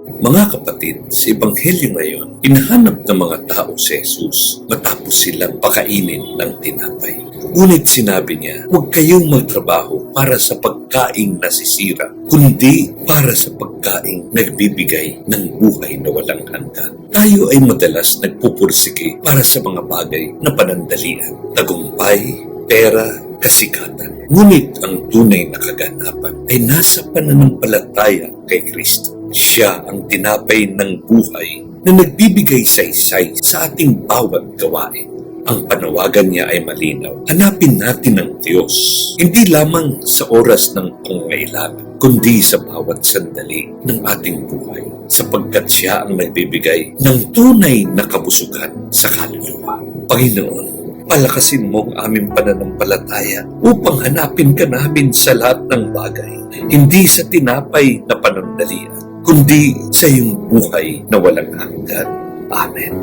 Mga kapatid, sa Ebanghelyo ngayon, hinahanap ng mga tao si Jesus matapos silang pakainin ng tinapay. Ngunit sinabi niya, huwag kayong magtrabaho para sa pagkaing nasisira, kundi para sa pagkaing nagbibigay ng buhay na walang hanggan. Tayo ay madalas nagpupursige para sa mga bagay na panandalian, tagumpay, pera, kasikatan. Ngunit ang tunay na kaganapan ay nasa pananampalataya kay Kristo. Siya ang tinapay ng buhay na nagbibigay saysay sa ating bawat gawain. Ang panawagan niya ay malinaw. Hanapin natin ang Diyos, hindi lamang sa oras ng pangangailangan, kundi sa bawat sandali ng ating buhay, sapagkat siya ang nagbibigay ng tunay na kabusugan sa kaluluwa. Panginoon, palakasin mo ang aming pananampalataya upang hanapin ka namin sa lahat ng bagay, hindi sa tinapay na panandalian, kundi sa iyong buhay na walang hanggan. Amen.